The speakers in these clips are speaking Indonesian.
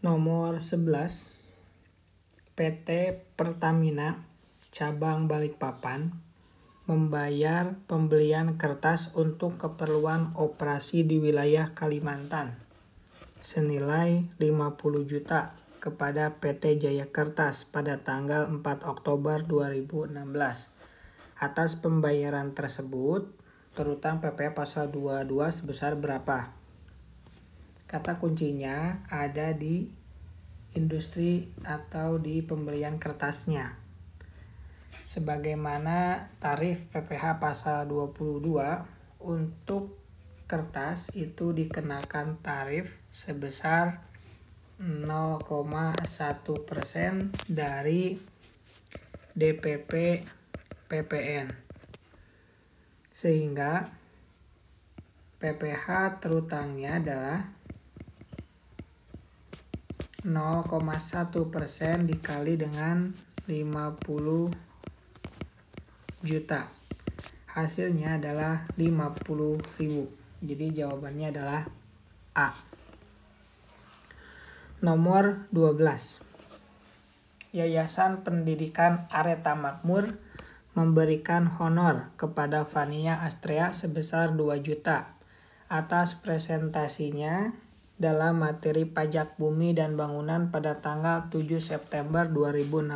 Nomor 11, PT Pertamina Cabang Balikpapan membayar pembelian kertas untuk keperluan operasi di wilayah Kalimantan senilai 50 juta kepada PT Jaya Kertas pada tanggal 4 Oktober 2016. Atas pembayaran tersebut, terutang PPh pasal 22 sebesar berapa? Kata kuncinya ada di industri atau di pembelian kertasnya. Sebagaimana tarif PPh pasal 22, untuk kertas itu dikenakan tarif sebesar 0,1% dari DPP PPN. Sehingga PPh terutangnya adalah 0,1% dikali dengan 50 juta. Hasilnya adalah 50.000. Jadi jawabannya adalah A. Nomor 12. Yayasan Pendidikan Areta Makmur memberikan honor kepada Fania Astrea sebesar 2 juta atas presentasinya dalam materi pajak bumi dan bangunan pada tanggal 7 September 2016.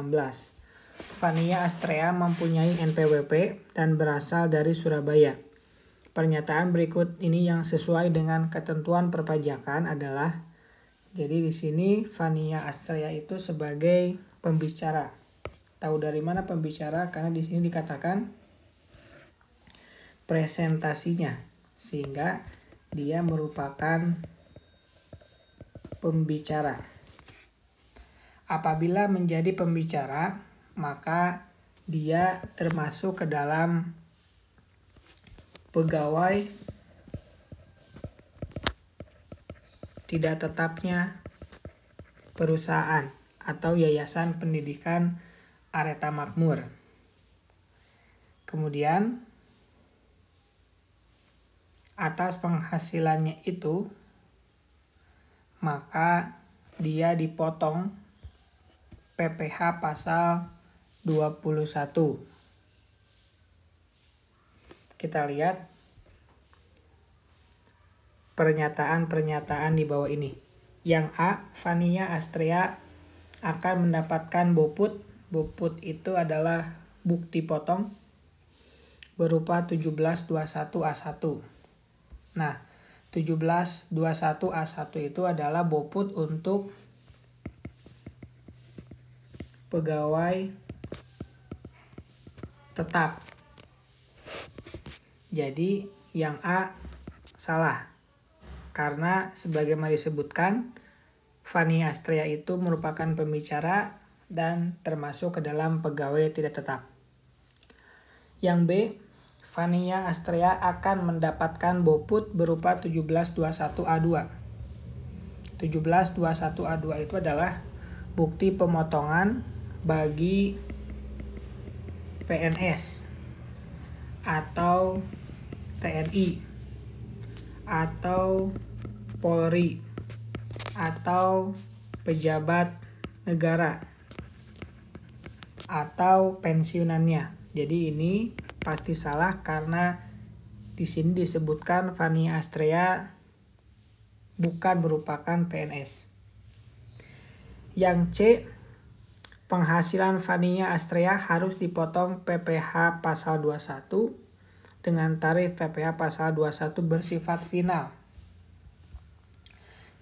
Fania Astrea mempunyai NPWP dan berasal dari Surabaya. Pernyataan berikut ini yang sesuai dengan ketentuan perpajakan adalah, jadi di sini Fania Astrea itu sebagai pembicara. Tahu dari mana pembicara? Karena di sini dikatakan presentasinya, sehingga dia merupakan pembicara. Apabila menjadi pembicara, maka dia termasuk ke dalam pegawai tidak tetapnya perusahaan atau Yayasan Pendidikan Areta Makmur. Kemudian atas penghasilannya itu, maka dia dipotong PPh pasal 21. Kita lihat pernyataan-pernyataan di bawah ini. Yang A, Fania Astrea akan mendapatkan boput. Boput itu adalah bukti potong berupa 1721A1. Nah, 1721A1 itu adalah boput untuk pegawai tetap. Jadi yang A salah. Karena sebagaimana disebutkan, Fania Astrea itu merupakan pembicara dan termasuk ke dalam pegawai tidak tetap. Yang B, Fania Astrea akan mendapatkan boput berupa 1721A2. 1721A2 itu adalah bukti pemotongan bagi PNS atau TNI atau Polri atau pejabat negara atau pensiunannya. Jadi ini pasti salah karena di sini disebutkan Fania Astrea bukan merupakan PNS. Yang C, penghasilan Fania Astrea harus dipotong PPh pasal 21 dengan tarif PPh pasal 21 bersifat final.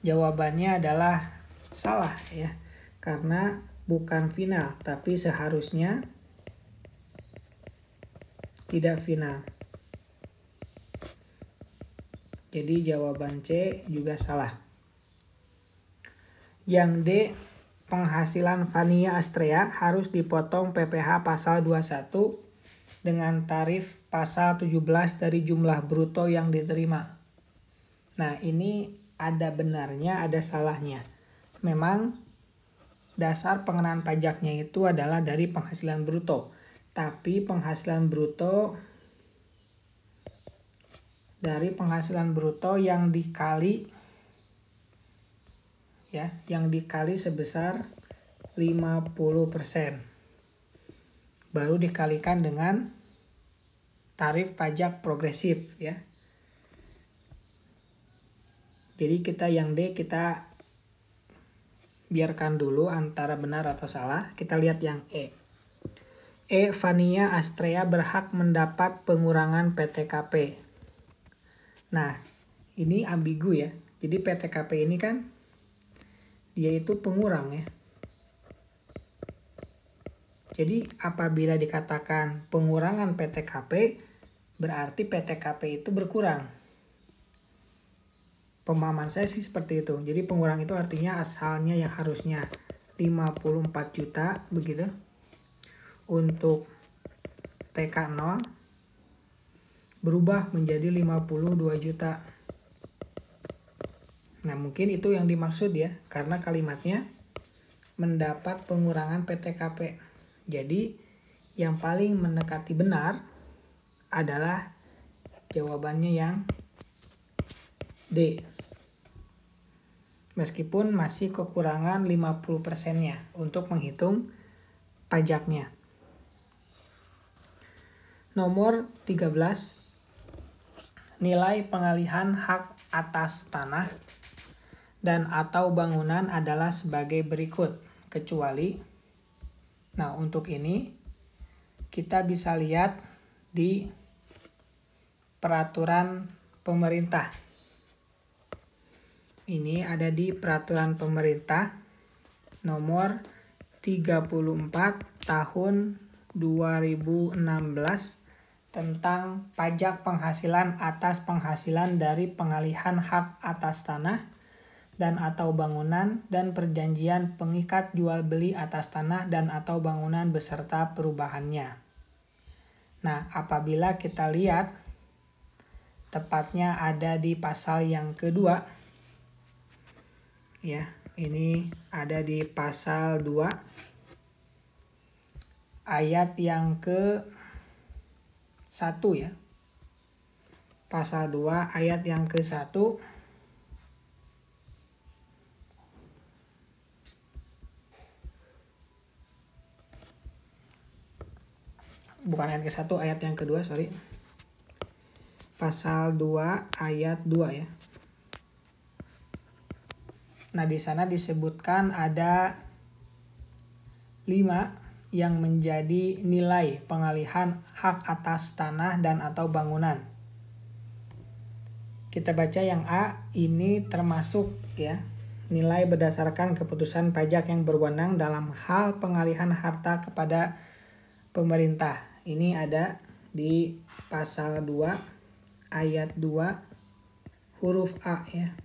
Jawabannya adalah salah ya, karena bukan final, tapi seharusnya tidak final. Jadi jawaban C juga salah. Yang D, penghasilan Fania Astrea harus dipotong PPh pasal 21 dengan tarif pasal 17 dari jumlah bruto yang diterima. Nah, ini ada benarnya, ada salahnya. Memang dasar pengenaan pajaknya itu adalah dari penghasilan bruto. Tapi penghasilan bruto dari penghasilan bruto yang dikali ya, yang dikali sebesar 50%. Baru dikalikan dengan tarif pajak progresif ya. Jadi kita yang D kita biarkan dulu antara benar atau salah. Kita lihat yang E. Vannia Astrea berhak mendapat pengurangan PTKP. Nah, ini ambigu ya. Jadi PTKP ini kan dia itu pengurang ya. Jadi apabila dikatakan pengurangan PTKP, berarti PTKP itu berkurang. Pemahaman saya sih seperti itu. Jadi pengurang itu artinya asalnya yang harusnya 54 juta begitu. Untuk TK0 berubah menjadi 52 juta. Nah, mungkin itu yang dimaksud ya, karena kalimatnya mendapat pengurangan PTKP. Jadi yang paling mendekati benar adalah jawabannya yang D. Meskipun masih kekurangan 50%-nya untuk menghitung pajaknya. Nomor 13. Nilai pengalihan hak atas tanah dan atau bangunan adalah sebagai berikut, kecuali. Nah, untuk ini kita bisa lihat di peraturan pemerintah. Ini ada di peraturan pemerintah nomor 34 tahun 2016 tentang pajak penghasilan atas penghasilan dari pengalihan hak atas tanah dan atau bangunan dan perjanjian pengikat jual beli atas tanah dan atau bangunan beserta perubahannya. Nah, apabila kita lihat tepatnya ada di pasal yang kedua. Ya, ini ada di pasal 2 ayat yang ke-1 ya. Pasal 2 ayat yang ke-1. Bukan ayat ke-1, ayat yang kedua, sorry. Pasal 2 ayat 2 ya. Nah, di sana disebutkan ada 5 yang menjadi nilai pengalihan hak atas tanah dan atau bangunan. Kita baca yang A, ini termasuk ya, nilai berdasarkan keputusan pajak yang berwenang dalam hal pengalihan harta kepada pemerintah. Ini ada di pasal 2 ayat 2 huruf A ya.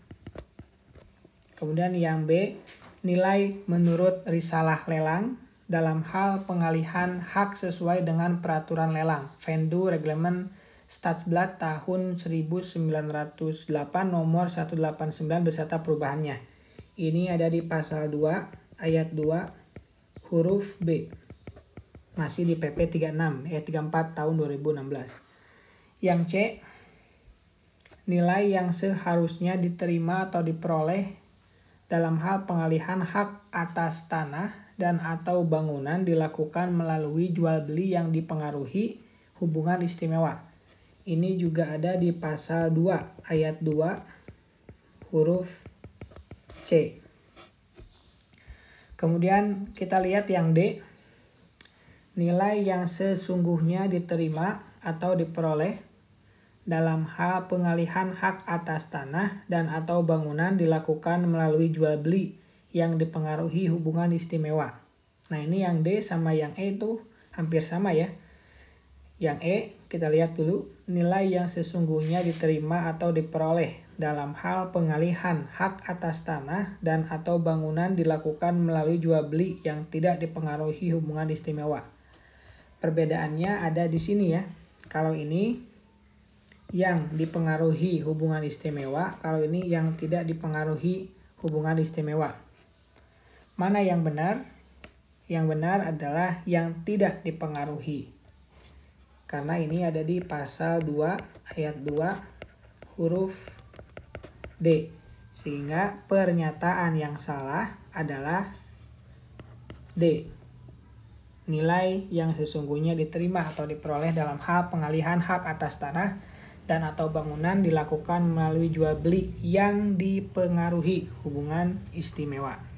Kemudian yang B, nilai menurut risalah lelang dalam hal pengalihan hak sesuai dengan peraturan lelang. Vendu Reglement Stadsblad tahun 1908 nomor 189 beserta perubahannya. Ini ada di pasal 2 ayat 2 huruf B. Masih di PP 36 ayat 34 tahun 2016. Yang C, nilai yang seharusnya diterima atau diperoleh dalam hal pengalihan hak atas tanah dan atau bangunan dilakukan melalui jual beli yang dipengaruhi hubungan istimewa. Ini juga ada di pasal 2 ayat 2 huruf C. Kemudian kita lihat yang D, nilai yang sesungguhnya diterima atau diperoleh dalam hal pengalihan hak atas tanah dan atau bangunan dilakukan melalui jual beli yang dipengaruhi hubungan istimewa. Nah, ini yang D sama yang E itu hampir sama ya. Yang E, kita lihat dulu, nilai yang sesungguhnya diterima atau diperoleh dalam hal pengalihan hak atas tanah dan atau bangunan dilakukan melalui jual beli yang tidak dipengaruhi hubungan istimewa. Perbedaannya ada di sini ya. Kalau ini yang dipengaruhi hubungan istimewa, kalau ini yang tidak dipengaruhi hubungan istimewa. Mana yang benar? Yang benar adalah yang tidak dipengaruhi. Karena ini ada di pasal 2 ayat 2 huruf D. Sehingga pernyataan yang salah adalah D. Nilai yang sesungguhnya diterima atau diperoleh dalam hal pengalihan hak atas tanah dan atau bangunan dilakukan melalui jual beli yang dipengaruhi hubungan istimewa.